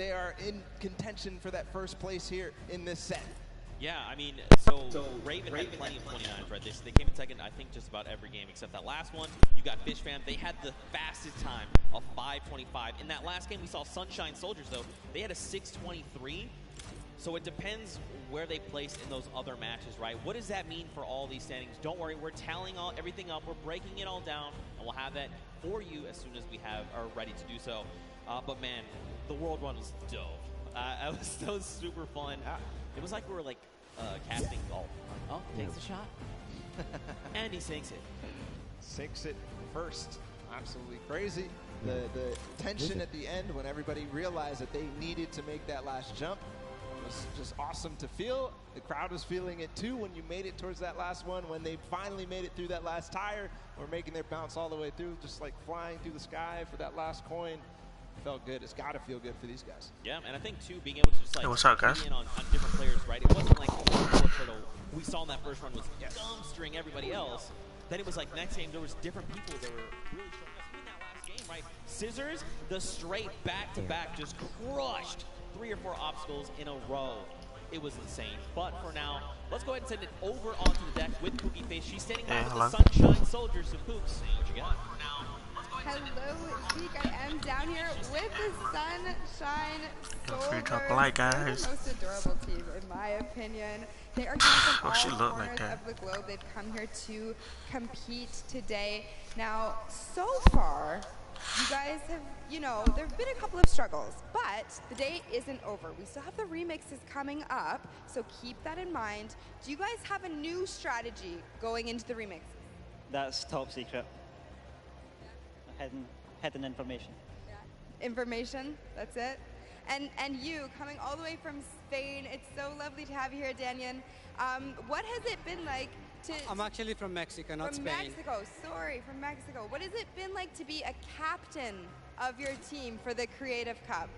they are in contention for that first place here in this set. Yeah, I mean, so Raven had plenty of 29s, right? They came in second, I think, just about every game except that last one. You got Fish Fam. They had the fastest time of 5:25. In that last game, we saw Sunshine Soldiers, though. They had a 6:23. So it depends where they place in those other matches, right? What does that mean for all these standings? Don't worry, we're tallying everything up. We're breaking it all down, and we'll have that for you as soon as we are ready to do so. But man, the World Run was dope. That was super fun. It was like we were like casting golf. Oh, takes a shot. And he sinks it. Sinks it first. Absolutely crazy. The tension at the end when everybody realized that they needed to make that last jump was just awesome to feel. The crowd was feeling it too when you made it towards that last one. When they finally made it through that last tire, or making their bounce all the way through, just like flying through the sky for that last coin. Felt good. It's got to feel good for these guys. Yeah, and I think too, being able to just like what's up, guys? key in on different players, right? It wasn't like Turtle we saw in that first run was dumbstering everybody else. Then it was like next game there was different people that were really showing us in that last game, right? Scissors, the straight back-to-back just crushed 3 or 4 obstacles in a row. It was insane. But for now, let's go ahead and send it over onto the deck with Pookie Face. She's standing by with the Sunshine Soldiers. So Pooks, what you got? Hello, Zeke. I am down here with the Sunshine Soldiers. Drop a like, guys. They're the most adorable team, in my opinion. They are coming from all corners of the globe. They've come here to compete today. Now, so far, you guys have, there have been a couple of struggles, but the day isn't over. We still have the remixes coming up, so keep that in mind. Do you guys have a new strategy going into the remixes? That's top secret. Hidden information. Yeah. Information, that's it. And you, coming all the way from Spain, it's so lovely to have you here, Daniel. What has it been like to... I'm actually from Mexico, not Spain. From Mexico, sorry, from Mexico. What has it been like to be a captain of your team for the Creative Cup?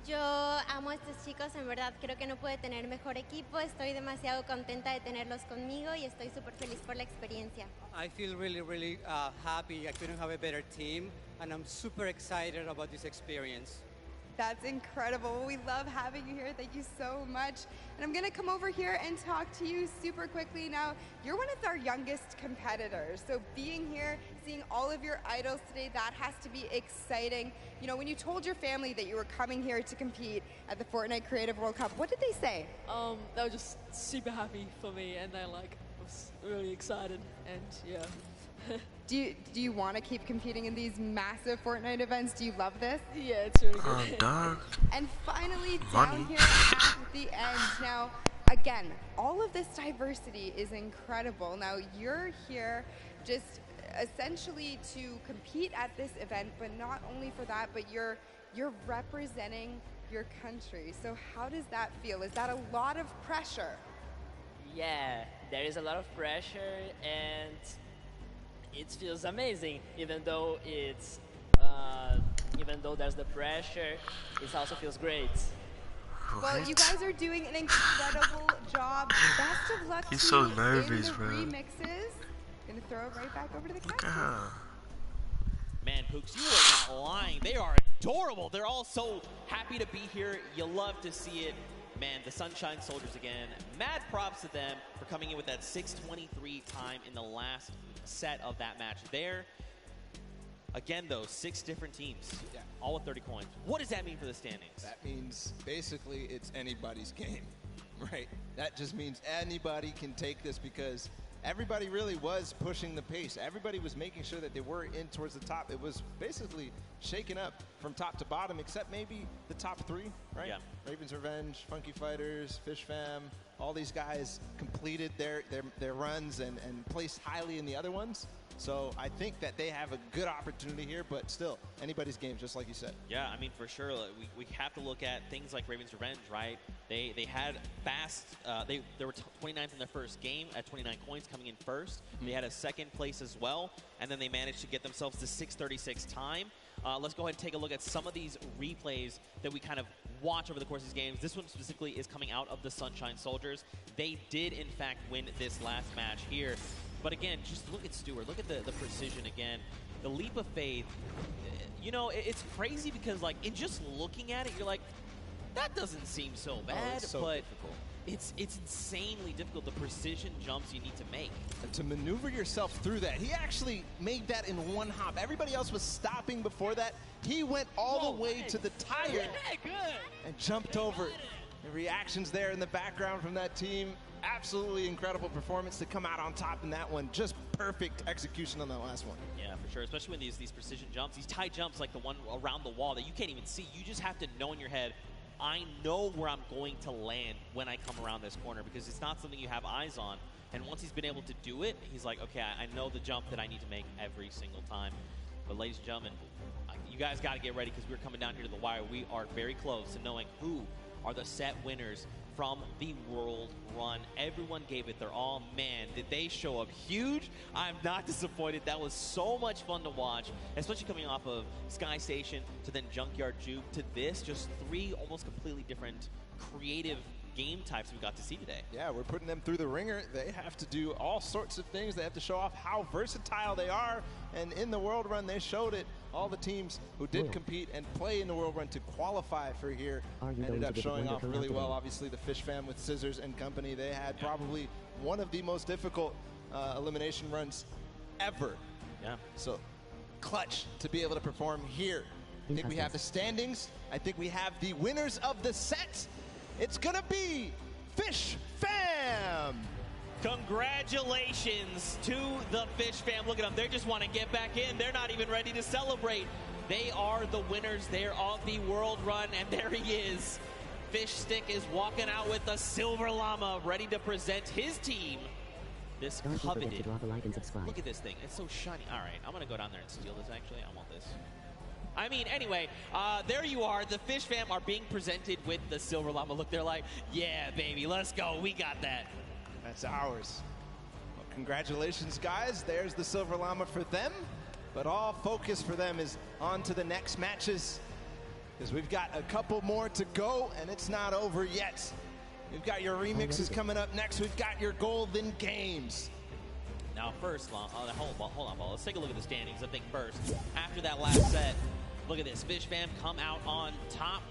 Yo amo a estos chicos, en verdad creo que no puede tener mejor equipo, estoy demasiado contenta de tenerlos conmigo y estoy súper feliz por la experiencia. I feel really happy. I couldn't have a better team, and I'm super excited about this experience. That's incredible. We love having you here. Thank you so much. And I'm going to come over here and talk to you super quickly. Now, you're one of our youngest competitors. So being here, seeing all of your idols today, that has to be exciting. When you told your family that you were coming here to compete at the Fortnite Creative World Cup, what did they say? They were just super happy for me, and they was really excited, and yeah. Do you want to keep competing in these massive Fortnite events? Do you love this? Yeah, it's really good. And finally, down here at the end. Now, again, all of this diversity is incredible. Now, you're here just essentially to compete at this event, but not only for that, but you're representing your country. So how does that feel? Is that a lot of pressure? Yeah, there is a lot of pressure, and it feels amazing, even though there's the pressure, it also feels great. Well, you guys are doing an incredible job. Best of luck He's to so you nervous, in the bro. remixes. Gonna throw it right back over to the captain. Man, Pooks, you are not lying. They are adorable. They're all so happy to be here. You love to see it. Man, the Sunshine Soldiers again. Mad props to them for coming in with that 6:23 time in the last set of that match there. Again, though, 6 different teams, all with 30 coins. What does that mean for the standings? That means basically it's anybody's game, right? That just means anybody can take this because everybody really was pushing the pace. Everybody was making sure that they were in towards the top. It was basically shaken up from top to bottom, except maybe the top 3, right? Yeah. Raven's Revenge, Funky Fighters, Fish Fam, all these guys completed their runs and placed highly in the other ones. So I think that they have a good opportunity here, but still, anybody's game, just like you said. Yeah, I mean, for sure, we have to look at things like Raven's Revenge, right? They had fast, they were 29th in their first game at 29 coins coming in first. They had a second place as well, and then they managed to get themselves to 6:36 time. Let's go ahead and take a look at some of these replays that we kind of watch over the course of these games. This one specifically is coming out of the Sunshine Soldiers. They did, in fact, win this last match here. But again, just look at Stewart. Look at the precision again. The leap of faith, you know, it's crazy because, like, in just looking at it, you're like, that doesn't seem so bad, it's so but difficult. it's insanely difficult, the precision jumps you need to make. And to maneuver yourself through that, he actually made that in one hop. Everybody else was stopping before that. He went all the way to the tire and jumped over. The reactions there in the background from that team, absolutely incredible performance to come out on top in that one. Just perfect execution on that last one. Yeah, for sure, especially when these precision jumps, these tight jumps like the one around the wall that you can't even see. You just have to know in your head, I know where I'm going to land when I come around this corner, because it's not something you have eyes on. And once he's been able to do it, he's like, okay, I know the jump that I need to make every single time. But ladies and gentlemen, you guys got to get ready, because we're coming down here to the wire. We are very close to knowing who are the set winners from the World Run. Everyone gave it their all. Man, did they show up huge. I'm not disappointed. That was so much fun to watch, especially coming off of Sky Station to then Junkyard Juke to this. Just three almost completely different creative game types we got to see today. Yeah, we're putting them through the ringer. They have to do all sorts of things. They have to show off how versatile they are. And in the World Run, they showed it. All the teams who did compete and play in the World Run to qualify for here ended up showing off really well. Obviously, the Fish Fam with Scissors and company, they had probably one of the most difficult elimination runs ever. Yeah. So clutch to be able to perform here. I think we have the standings. I think we have the winners of the set. It's going to be Fish Fam. Congratulations to the Fish Fam. Look at them. They just want to get back in. They're not even ready to celebrate. They are the winners. They're of the World Run, and there he is. Fish Stick is walking out with the Silver Llama, ready to present his team. This coveted. Look at this thing. It's so shiny. All right, I'm going to go down there and steal this, actually. I want this. I mean, anyway, there you are. The Fish Fam are being presented with the Silver Llama. Look, they're like, yeah, baby, let's go. We got that. That's ours. Well, congratulations, guys. There's the Silver Llama for them. But all focus for them is on to the next matches, because we've got a couple more to go, and it's not over yet. We've got your remixes coming up next. We've got your Golden Games. Now, first, hold on, Paul. Let's take a look at the standings. I think first, after that last set, look at this. Fish Fam come out on top.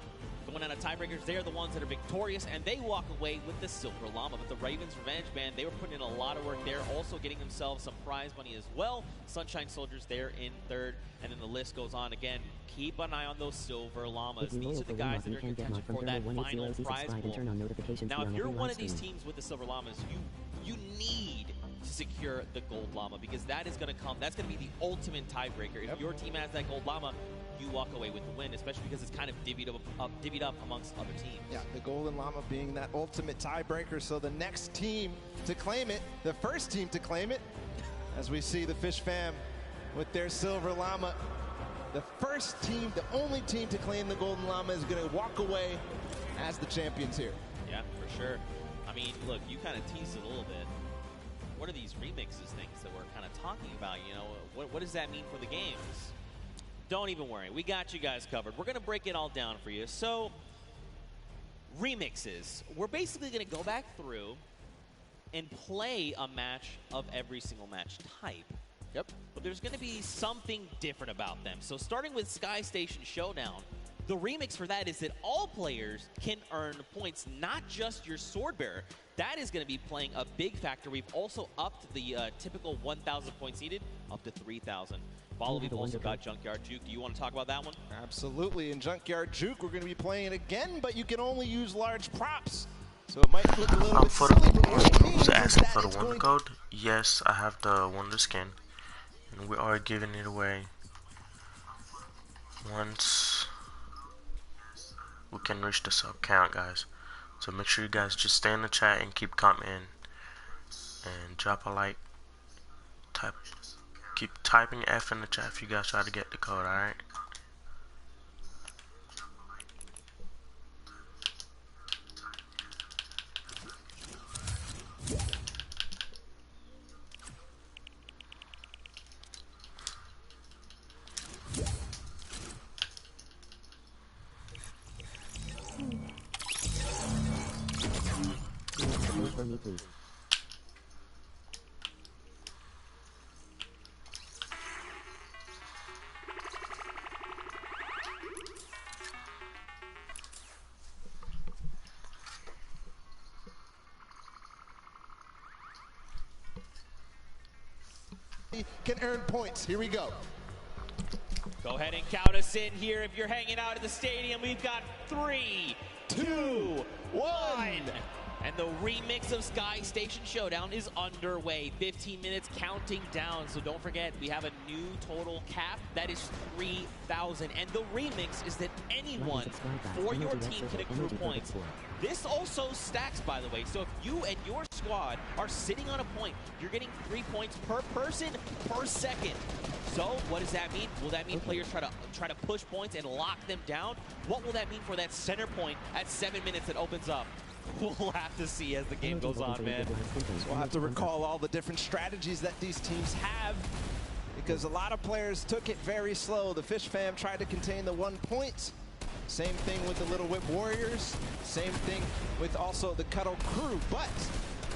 Going out of tiebreakers, they're the ones that are victorious, and they walk away with the Silver Llama. But the Ravens Revenge Band, they were putting in a lot of work there, also getting themselves some prize money as well. Sunshine Soldiers, they're in third, and then the list goes on again. Keep an eye on those Silver Llamas. These are the guys that are in contention for that final prize pool. Now, if you're one of these teams with the Silver Llamas, you need to secure the Gold Llama, because that is going to come. That's going to be the ultimate tiebreaker. If your team has that Gold Llama, you walk away with the win, especially because it's kind of divvied up amongst other teams. Yeah, the Golden Llama being that ultimate tiebreaker. So the next team to claim it, the first team to claim it, as we see the Fish Fam with their Silver Llama, the first team, the only team to claim the Golden Llama is going to walk away as the champions here. Yeah, for sure. I mean, look, you kind of teased it a little bit. What are these remixes things that we're kind of talking about? You know, what does that mean for the games? Don't even worry. We got you guys covered. We're going to break it all down for you. So, remixes. We're basically going to go back through and play a match of every single match type. Yep. But there's going to be something different about them. So, starting with Sky Station Showdown, the remix for that is that all players can earn points, not just your sword bearer. That is going to be playing a big factor. We've also upped the typical 1,000 points needed up to 3,000. Follow, we've also got Junkyard Juke. Do you want to talk about that one? Absolutely. In Junkyard Juke, we're going to be playing it again, but you can only use large props. So it might look a little bit for the silly, people but who's asking for the Wonder Code, yes, I have the Wonder Skin, and we are giving it away once we can reach the sub count, guys. So make sure you guys just stay in the chat and keep commenting and drop a like. Keep typing F in the chat if you guys try to get the code, alright? For me, please. can earn points. Here we go. Go ahead and count us in here. If you're hanging out at the stadium, we've got 3, 2, 1. And the remix of Sky Station Showdown is underway. 15 minutes counting down. So don't forget, we have a new total cap. That is 3,000. And the remix is that anyone for your team can accrue points. This also stacks, by the way. So if you and your squad are sitting on a point, you're getting 3 points per person per second. So what does that mean? Will that mean players try to push points and lock them down? What will that mean for that center point at 7 minutes that opens up? We'll have to see as the game goes on, man. So we'll have to recall all the different strategies that these teams have, because a lot of players took it very slow. The Fish Fam tried to contain the 1 point. Same thing with the Little Whip Warriors. Same thing with also the Cuddle Crew. But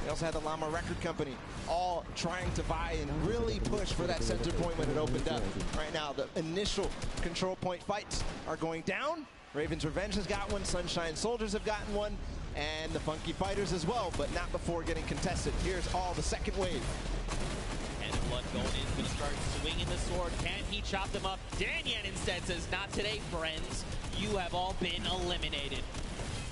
we also had the Llama Record Company all trying to vie and really push for that center point when it opened up. Right now, the initial control point fights are going down. Raven's Revenge has got one. Sunshine Soldiers have gotten one. And the Funky Fighters as well, but not before getting contested. Here's all the second wave. And Blood going in, going to start swinging the sword. Can he chop them up? Danyan instead says, not today, friends. You have all been eliminated.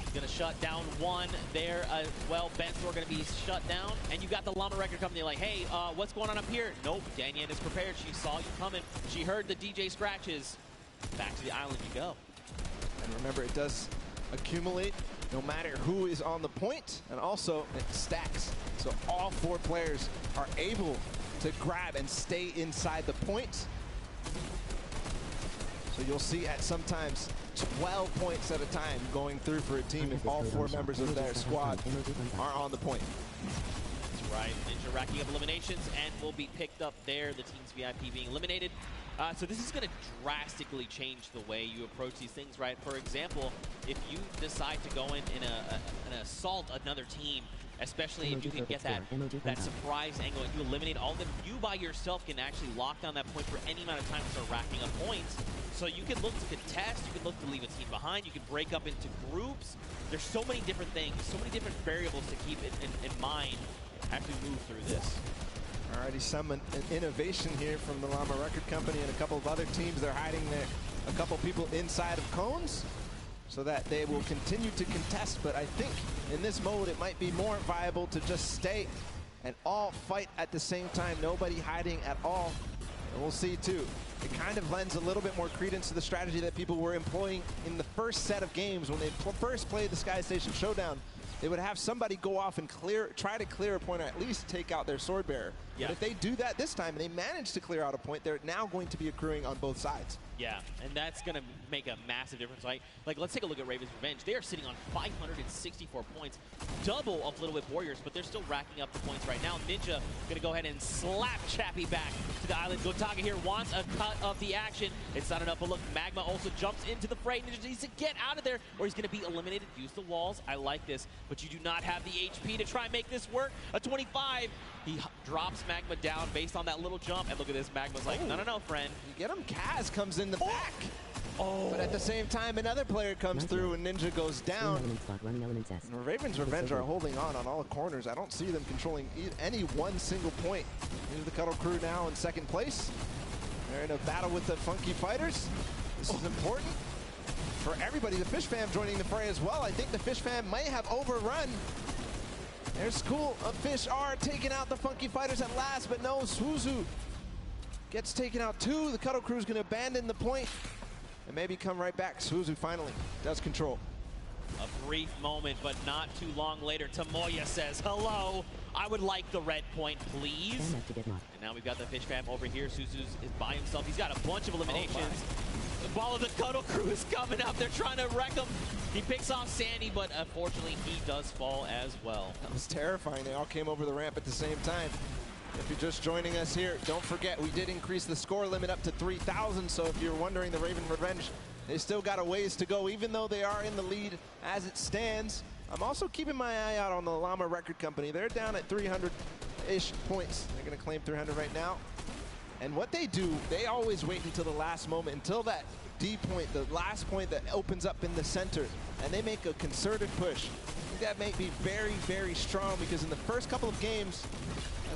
He's going to shut down one there. Well, Bensor going to be shut down. And you got the Llama Record Company like, hey, what's going on up here? Nope, Danyan is prepared. She saw you coming. She heard the DJ scratches. Back to the island you go. And remember, it does accumulate no matter who is on the point, and also it stacks. So all 4 players are able to grab and stay inside the point. So you'll see at sometimes 12 points at a time going through for a team if all 4 members of their squad are on the point. That's right. Ninja racking up eliminations and will be picked up there. The team's VIP being eliminated. So this is going to drastically change the way you approach these things, right? For example, if you decide to go in and assault another team, especially if you can get that surprise angle and you eliminate all of them, you by yourself can actually lock down that point for any amount of time and start racking up points. So you can look to contest, you can look to leave a team behind, you can break up into groups. There's so many different things, so many different variables to keep in mind as we move through this. Already some innovation here from the Llama Record Company and a couple of other teams. They're hiding a couple people inside of cones so that they will continue to contest. But I think in this mode it might be more viable to just stay and all fight at the same time. Nobody hiding at all. And we'll see too. It kind of lends a little bit more credence to the strategy that people were employing in the first set of games when they first played the Sky Station Showdown. They would have somebody go off and try to clear a point or at least take out their sword bearer. Yeah. But if they do that this time and they manage to clear out a point, they're now going to be accruing on both sides. Yeah, and that's going to make a massive difference. Like, let's take a look at Raven's Revenge. They are sitting on 564 points, double of Little Whip Warriors, but they're still racking up the points right now. Ninja going to go ahead and slap Chappie back to the island. Gotaga here wants a cut of the action. It's not enough, but look, Magma also jumps into the fray. Ninja needs to get out of there, or he's going to be eliminated. Use the walls. I like this, but you do not have the HP to try and make this work. A 25. He drops Magma down based on that little jump, and look at this. Magma's like, no, friend. You get him. Kaz comes in the back. Oh. But at the same time, another player comes through and Ninja goes down. And Raven's Revenge are holding on all the corners. I don't see them controlling any one single point. Here's the Cuddle Crew now in second place. They're in a battle with the Funky Fighters. This is important for everybody. The Fish Fam joining the fray as well. I think the Fish Fam may have overrun. Their School of Fish are taking out the Funky Fighters at last, but no, Suzu gets taken out too. The Cuddle Crew is going to abandon the point and maybe come right back. Suzu finally does control. A brief moment, but not too long later, Tomoya says, hello, I would like the red point, please. And now we've got the Fish Fam over here. Suzu is by himself. He's got a bunch of eliminations. The ball of the Cuddle Crew is coming up. They're trying to wreck him. He picks off Sandy, but unfortunately, he does fall as well. That was terrifying. They all came over the ramp at the same time. If you're just joining us here, don't forget, we did increase the score limit up to 3,000. So if you're wondering, the Raven Revenge, they still got a ways to go, even though they are in the lead as it stands. I'm also keeping my eye out on the Llama Record Company. They're down at 300-ish points. They're going to claim 300 right now. And what they do, they always wait until the last moment, until that D point, the last point that opens up in the center, and they make a concerted push. I think that may be very, very strong, because in the first couple of games,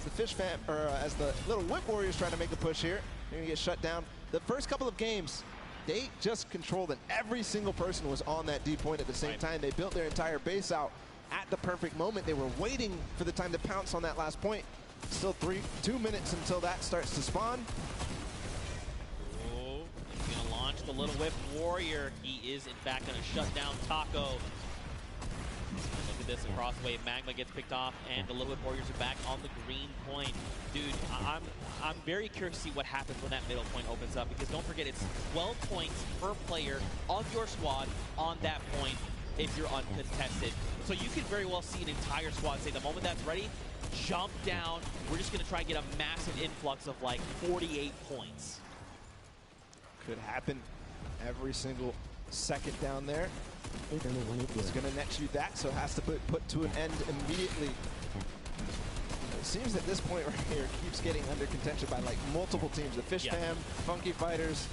as the Fish Fam, or as the Little Whip Warriors try to make a push here. They're gonna get shut down. The first couple of games, they just controlled it. Every single person was on that D point at the same time. They built their entire base out at the perfect moment. They were waiting for the time to pounce on that last point. Still 2 minutes until that starts to spawn. Oh, he's gonna launch the Little Whip Warrior. He is in fact gonna shut down Taco. Look at this across the way. Magma gets picked off, and the Little Whip Warriors are back on the green point. Dude, I'm very curious to see what happens when that middle point opens up, because don't forget, it's 12 points per player of your squad on that point if you're uncontested. So you could very well see an entire squad say, the moment that's ready, jump down. We're just going to try and get a massive influx of like 48 points. Could happen every single second down there. It's going to net you that, so it has to put to an end immediately. It seems that this point right here keeps getting under contention by like multiple teams. The Fish Fam, Funky Fighters,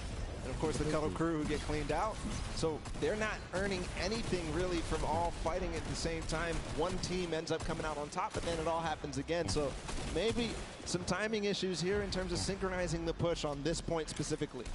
and of course the Color Crew, who get cleaned out. So they're not earning anything really from all fighting at the same time. One team ends up coming out on top, but then it all happens again. So maybe some timing issues here in terms of synchronizing the push on this point specifically.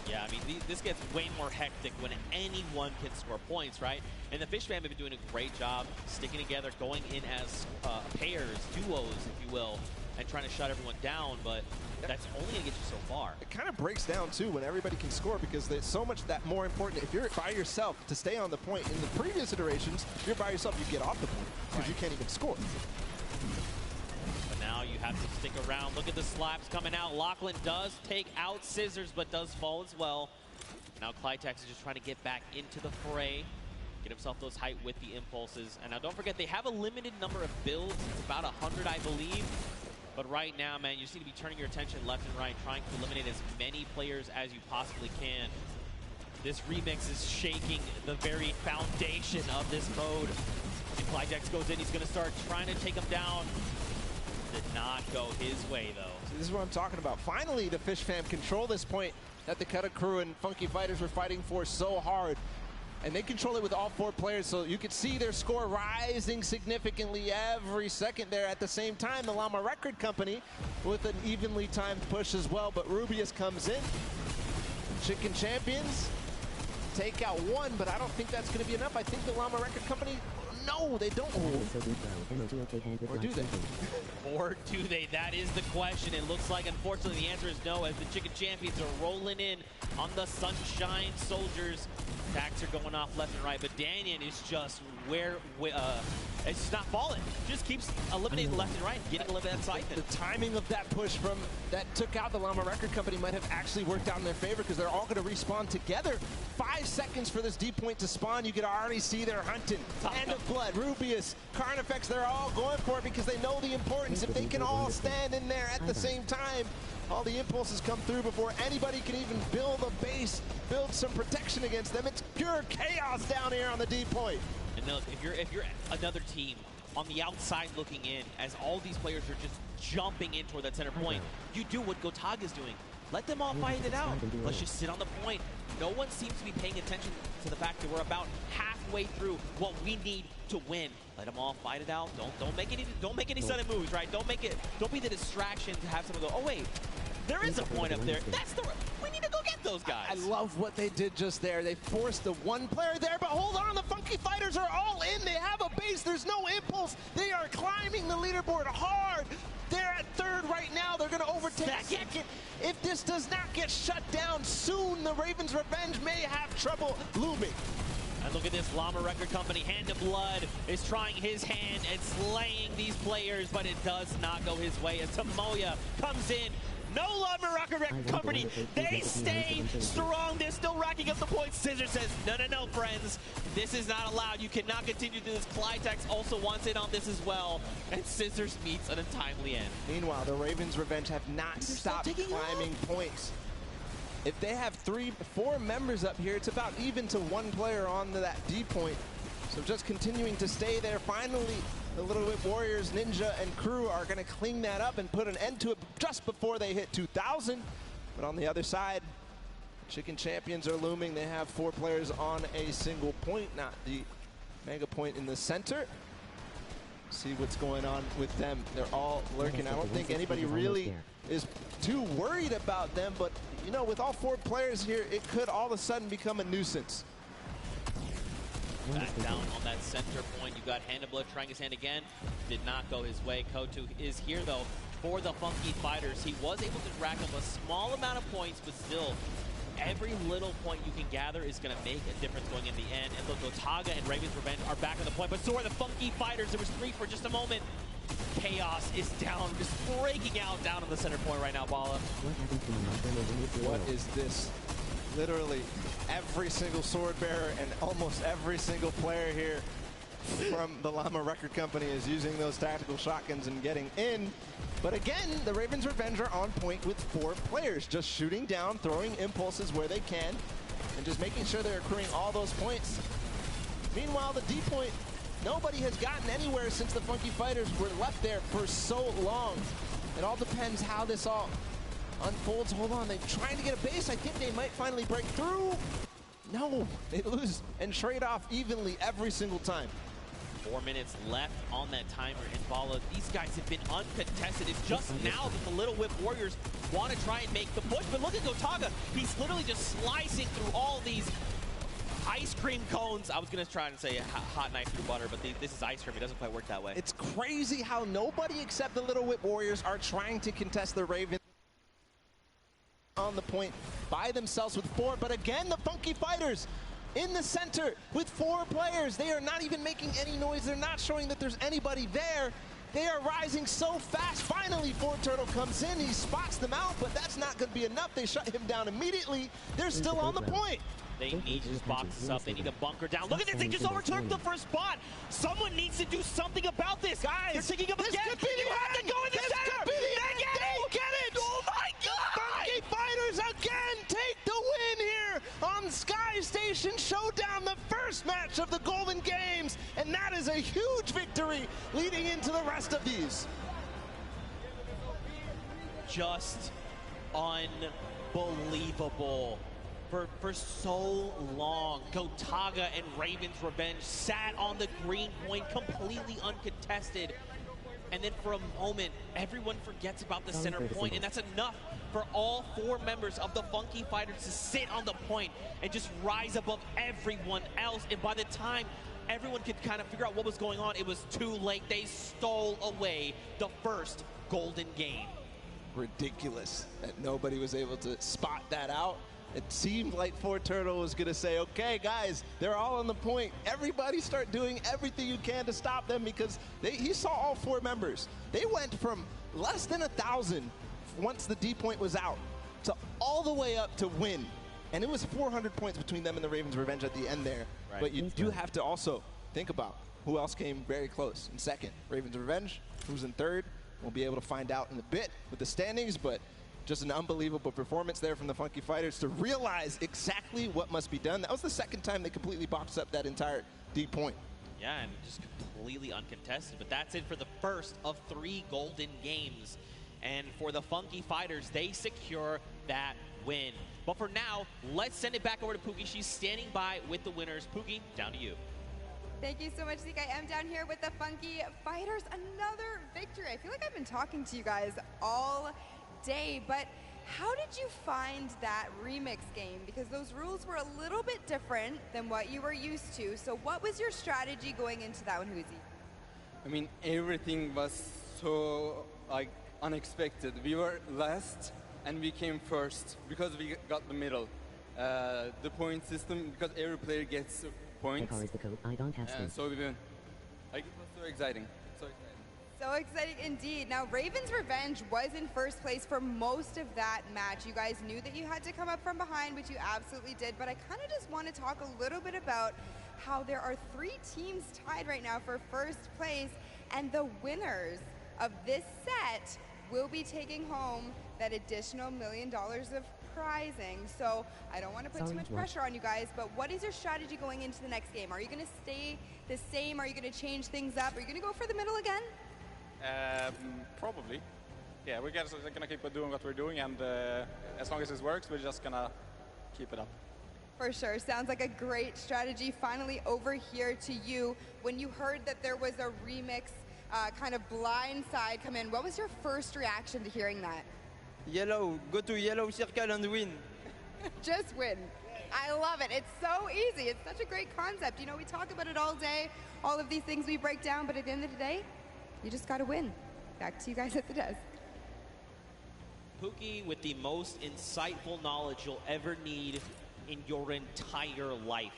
Yeah, I mean, this gets way more hectic when anyone can score points, right? And the Fish Fam have been doing a great job sticking together, going in as pairs, duos, if you will, and trying to shut everyone down, but that's only going to get you so far. It kind of breaks down, too, when everybody can score, because there's so much that more important. If you're by yourself to stay on the point, in the previous iterations, if you're by yourself, you get off the point, because you can't even score. But now you have to stick around. Look at the slaps coming out. Lachlan does take out Scissors, but does fall as well. Now Clytex is just trying to get back into the fray, get himself those height with the impulses. And now don't forget, they have a limited number of builds. It's about 100, I believe. But right now, man, you just need to be turning your attention left and right, trying to eliminate as many players as you possibly can. This remix is shaking the very foundation of this mode. And Clytex goes in, he's going to start trying to take him down. Did not go his way, though. So this is what I'm talking about. Finally, the Fish Fam control this point that the Cutter Crew and Funky Fighters were fighting for so hard. And they control it with all 4 players, so you could see their score rising significantly every second there. At the same time, the Llama Record Company with an evenly timed push as well, but Rubius comes in. Chicken Champions take out 1, but I don't think that's going to be enough. I think the Llama Record Company, no, they don't hold. Or do they? Or do they? That is the question. It looks like, unfortunately, the answer is no, as the Chicken Champions are rolling in on the Sunshine Soldiers. Attacks are going off left and right, but Danyan is just it's just not falling. Just keeps eliminating left and right, getting a little bit of that siphon. The timing of that push that took out the Llama Record Company might have actually worked out in their favor, because they're all going to respawn together. 5 seconds for this D point to spawn. You can already see they're hunting. End of Blood, Rubius, Carnifex, they're all going for it because they know the importance. If they can all stand in there at the same time, all the impulses come through before anybody can even build a base, build some protection against them. It's pure chaos down here on the D point. And look, if you're another team on the outside looking in, as all these players are just jumping in toward that center point, you do what Gotaga's doing. Let them all fight it out. Let's just sit on the point. No one seems to be paying attention to the fact that we're about halfway through what we need to win. Let them all fight it out. Don't make any sudden moves, right? Don't be the distraction to have someone go, oh wait, there is a point up there. We need to go get those guys. I love what they did just there. They forced the 1 player there, but hold on, the Funky Fighters are all in. They have a base. There's no impulse. They are climbing the leaderboard hard. They're at 3rd right now. They're going to overtake 2nd. If this does not get shut down soon, the Ravens' revenge may have trouble looming. And look at this, Llama Record Company, Hand of Blood, is trying his hand and slaying these players, but it does not go his way as Tomoya comes in. No Llama Record Company, they stay strong. They're still racking up the points. Scissor says, no, friends. This is not allowed. You cannot continue to do this. Clytex also wants in on this as well. And Scissors meets an untimely end. Meanwhile, the Ravens' revenge have not stopped climbing points. If they have 4 members up here, it's about even to 1 player on that D point. So just continuing to stay there. Finally, the Little Whip Warriors, Ninja, and crew are going to clean that up and put an end to it just before they hit 2,000. But on the other side, Chicken Champions are looming. They have 4 players on a single point, not the mega point in the center. see what's going on with them. They're all lurking. I don't think anybody really is too worried about them, but you know, with all 4 players here, it could all of a sudden become a nuisance. Back down on that center point. You got Hannibal trying his hand again. Did not go his way. Kotu is here though for the Funky Fighters. He was able to rack up a small amount of points, but still, every little point you can gather is going to make a difference going in the end. And look, Gotaga and Raven's Revenge are back on the point, but so are the Funky Fighters. There was 3 for just a moment. Chaos is down, just breaking out down on the center point right now, Bala. What is this? Literally every single sword bearer and almost every single player here from the Llama Record Company is using those tactical shotguns and getting in. But again, the Ravens Revenge are on point with 4 players, just shooting down, throwing impulses where they can, and just making sure they're accruing all those points. Meanwhile, the D point, nobody has gotten anywhere since the Funky Fighters were left there for so long. It all depends how this all unfolds. Hold on, they're trying to get a base. I think they might finally break through. No, they lose and trade off evenly every single time. 4 minutes left on that timer, and Bala, these guys have been uncontested. It's just now that the Little Whip Warriors want to try and make the push, but look at Gotaga. He's literally just slicing through all these ice cream cones. I was going to try and say hot knife through butter, but this is ice cream. It doesn't quite work that way. It's crazy how nobody except the Little Whip Warriors are trying to contest the Ravens on the point by themselves with 4, but again, the Funky Fighters in the center with 4 players. They are not even making any noise. They're not showing that there's anybody there. They are rising so fast. Finally, Turtle comes in. He spots them out, but that's not going to be enough. They shut him down immediately. They're still on the point. They need to just box this up. They need to bunker down. Look at this. They just overtook the first spot. Someone needs to do something about this. Guys, they're taking up this again. could be You have to go in the center. They get it. Oh, my God. Funky Fighters again take the win here on Sky Station Showdown, the first match of the Golden Games. And that is a huge victory leading into the rest of these. Just unbelievable. For so long, Gotaga and Raven's Revenge sat on the green point completely uncontested. And then for a moment, everyone forgets about the center point, and that's enough for all 4 members of the Funky Fighters to sit on the point and just rise above everyone else. And by the time everyone could kind of figure out what was going on, it was too late. They stole away the first golden game. Ridiculous that nobody was able to spot that out. It seemed like Turtle was going to say, okay, guys, they're all on the point. Everybody start doing everything you can to stop them, because he saw all 4 members. They went from less than 1,000 once the D point was out to all the way up to win. And it was 400 points between them and the Ravens Revenge at the end there. Right. But you do have to also think about who else came very close in second. Ravens Revenge, who's in third. We'll be able to find out in a bit with the standings, but just an unbelievable performance there from the Funky Fighters to realize exactly what must be done. That was the second time they completely boxed up that entire D point. Yeah, and just completely uncontested. But that's it for the first of 3 golden games. And for the Funky Fighters, they secure that win. But for now, let's send it back over to Pookie. She's standing by with the winners. Pookie, down to you. Thank you so much, Zeke. I am down here with the Funky Fighters. Another victory. I feel like I've been talking to you guys all day, but how did you find that remix game? Because those rules were a little bit different than what you were used to. So what was your strategy going into that one, Huzi? I mean, everything was so unexpected. We were last and we came first because we got the middle. The point system, because every player gets points. So we win. It was so exciting. So exciting indeed. Now, Raven's Revenge was in first place for most of that match. You guys knew that you had to come up from behind, which you absolutely did. But I kind of just want to talk a little bit about how there are 3 teams tied right now for first place, and the winners of this set will be taking home that additional $1 million of prizing. So I don't want to put too much pressure on you guys, but what is your strategy going into the next game? Are you going to stay the same? Are you going to change things up? Are you going to go for the middle again? Probably. Yeah, we're going to keep doing what we're doing, and as long as this works, we're just going to keep it up. For sure. Sounds like a great strategy. Finally over here to you. When you heard that there was a remix kind of blind side come in. What was your first reaction to hearing that? Yellow, go to yellow circle and win. Just win. I love it. It's so easy. It's such a great concept. You know, we talk about it all day, all of these things we break down, but at the end of the day, you just got to win. Back to you guys at the desk. Pookie with the most insightful knowledge you'll ever need in your entire life.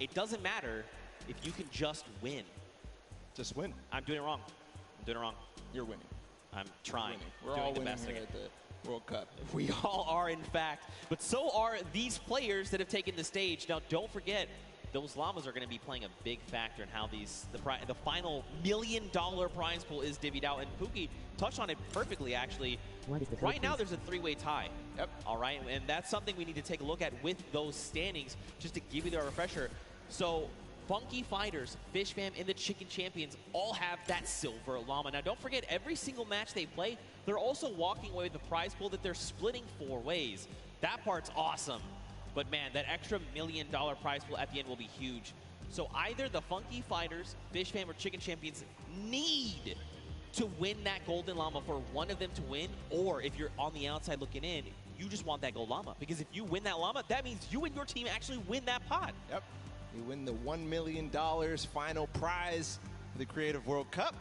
It doesn't matter if you can just win. Just win. I'm doing it wrong. I'm doing it wrong. You're winning. I'm trying. We're doing all the winning best here at the World Cup. We all are, in fact. But so are these players that have taken the stage. Now, don't forget, those llamas are going to be playing a big factor in how the final $1 million prize pool is divvied out. And Pookie touched on it perfectly, actually. Right now, there's a three-way tie. Yep. All right, and that's something we need to take a look at with those standings, just to give you the refresher. So, Funky Fighters, Fish Fam, and the Chicken Champions all have that silver llama. Now, don't forget, every single match they play, they're also walking away with the prize pool that they're splitting 4 ways. That part's awesome. But, man, that extra $1 million prize pool at the end will be huge. So either the Funky Fighters, Fish Fam, or Chicken Champions need to win that golden llama for one of them to win, or if you're on the outside looking in, you just want that gold llama. Because if you win that llama, that means you and your team actually win that pot. Yep. You win the $1 million final prize for the Creative World Cup.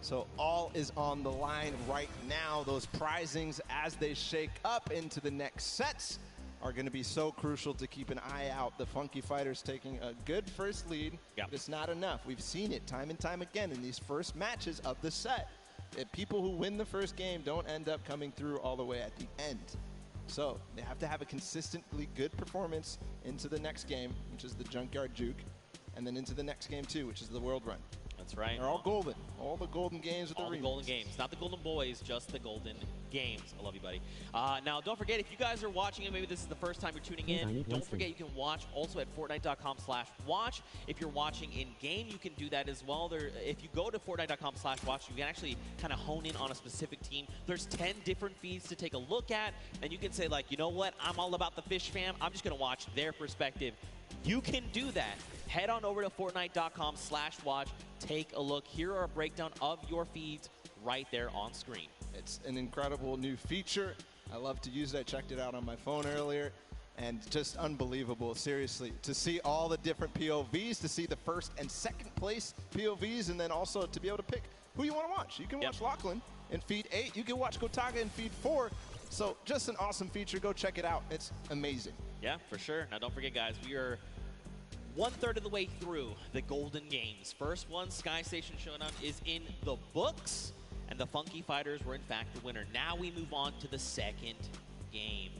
So all is on the line right now. Those prizings, as they shake up into the next sets, are going to be so crucial to keep an eye out. The Funky Fighters taking a good first lead, but it's not enough. We've seen it time and time again in these first matches of the set. People who win the first game don't end up coming through all the way at the end. So they have to have a consistently good performance into the next game, which is the Junkyard Juke, and then into the next game too, which is the World Run. That's right. They're all golden. All the golden games with the remix. All the golden games. Not the golden boys, just the golden games. I love you, buddy. Now, don't forget, if you guys are watching and maybe this is the first time you're tuning in, don't forget you can watch also at Fortnite.com/watch. If you're watching in-game, you can do that as well. If you go to Fortnite.com/watch, you can actually kind of hone in on a specific team. There's 10 different feeds to take a look at, and you can say, like, you know what? I'm all about the Fish Fam. I'm just going to watch their perspective. You can do that. Head on over to Fortnite.com/watch. Take a look. Here are a breakdown of your feeds right there on screen. It's an incredible new feature. I love to use it. I checked it out on my phone earlier, and just unbelievable, seriously. To see all the different POVs, to see the first and second place POVs, and then also to be able to pick who you want to watch. You can watch Lachlan in feed 8. You can watch Gotaga in feed 4. So just an awesome feature. Go check it out. It's amazing. Yeah, for sure. Now, don't forget, guys, we are 1/3 of the way through the Golden Games. First one, Sky Station Showdown, is in the books, and the Funky Fighters were, in fact, the winner. Now we move on to the second game,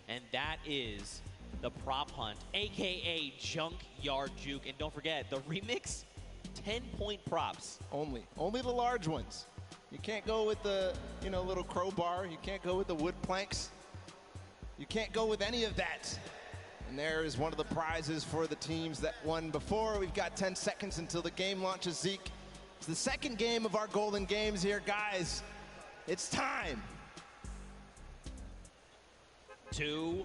and that is the Prop Hunt, a.k.a. Junkyard Juke. And don't forget, the remix, 10-point props. Only the large ones. You can't go with the, little crowbar. You can't go with the wood planks. You can't go with any of that. And there is one of the prizes for the teams that won before. We've got 10 seconds until the game launches, Zeke. It's the second game of our Golden Games here, guys. It's time. 2,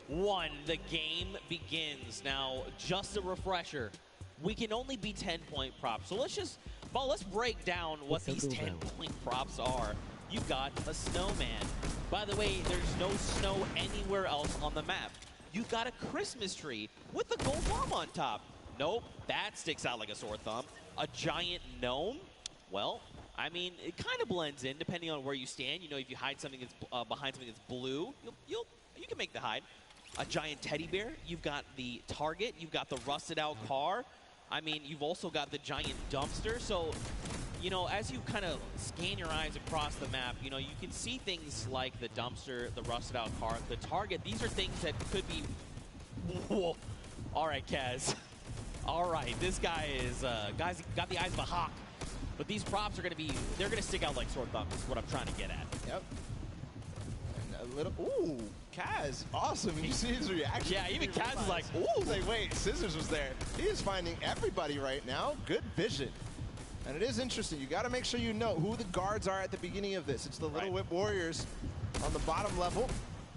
1, the game begins. Now, just a refresher, we can only be 10-point props. So let's break down what these 10-point props are. You've got a snowman. By the way, there's no snow anywhere else on the map. You've got a Christmas tree with a gold llama on top. Nope, that sticks out like a sore thumb. A giant gnome? Well, I mean, it kind of blends in depending on where you stand. If you hide something that's behind something that's blue, you can make the hide. A giant teddy bear. You've got the target. You've got the rusted out car. I mean, you've also got the giant dumpster. So, as you kind of scan your eyes across the map, you can see things like the dumpster, the rusted out car, the target. These are things that could be... Whoa. All right, Kaz. All right, this guy is... guy's got the eyes of a hawk. But these props are going to be... They're going to stick out like sore thumbs is what I'm trying to get at. Yep. And a little... Ooh, Kaz. Awesome. You see his reaction. Yeah, even Kaz is like, ooh. He's like, wait, Scissors was there. He is finding everybody right now. Good vision. And it is interesting. You got to make sure you know who the guards are at the beginning of this. It's the Little Whip Warriors on the bottom level.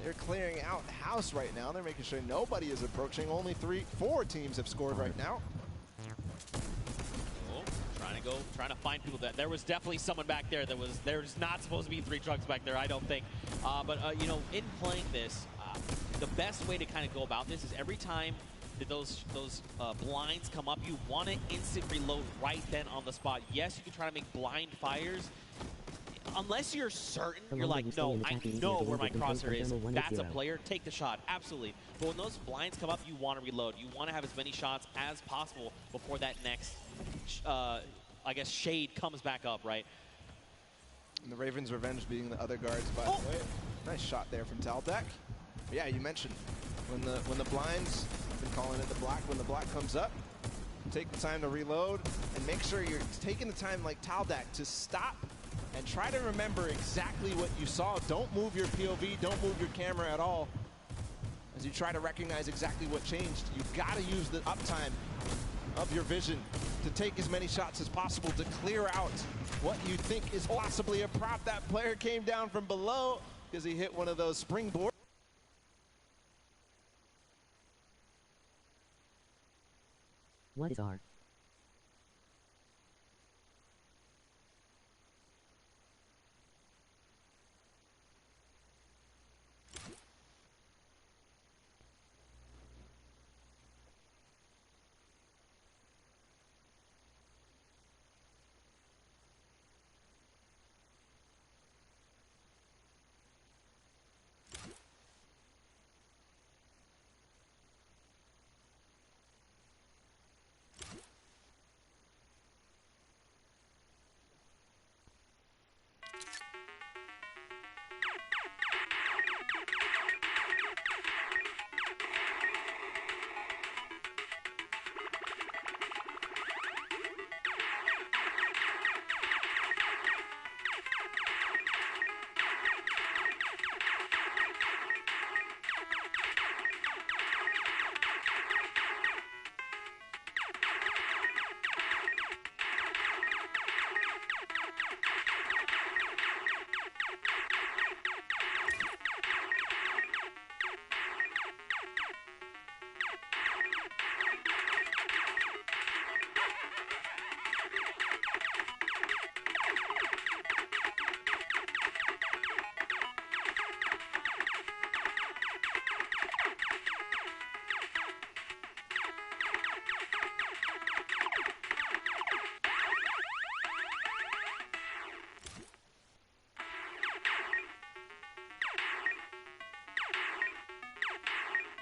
They're clearing out the house right now. They're making sure nobody is approaching. Only 4 teams have scored right now. Oh, trying to go, trying to find people. That there was definitely someone back there that was, there's not supposed to be 3 trucks back there, I don't think. You know, in playing this, the best way to kind of go about this is every time that those blinds come up, you want to instant reload right then on the spot. Yes, you can try to make blind fires. Unless you're certain, you're like, no, I know where my crosshair is. That's a player. Take the shot. Absolutely. But when those blinds come up, you want to reload. You want to have as many shots as possible before that next, I guess, shade comes back up, right? And the Ravens' revenge being the other guards, by the way. Nice shot there from Taldeck. Yeah, you mentioned when the blinds, I've been calling it the black, when the black comes up, take the time to reload and make sure you're taking the time like Taldeck to stop and try to remember exactly what you saw. Don't move your POV, don't move your camera at all. As you try to recognize exactly what changed, you've got to use the uptime of your vision to take as many shots as possible to clear out what you think is possibly a prop. That player came down from below because he hit one of those springboards. What is R?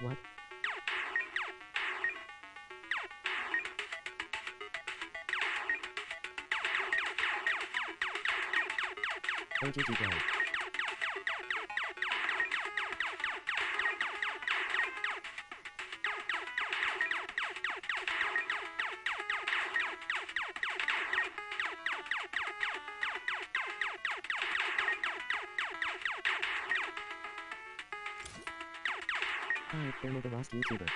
What? OGG go. Hi, Thermo the Lost YouTuber.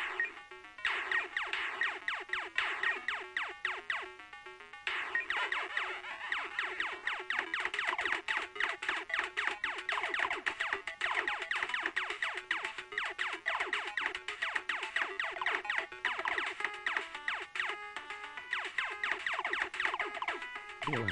Hello.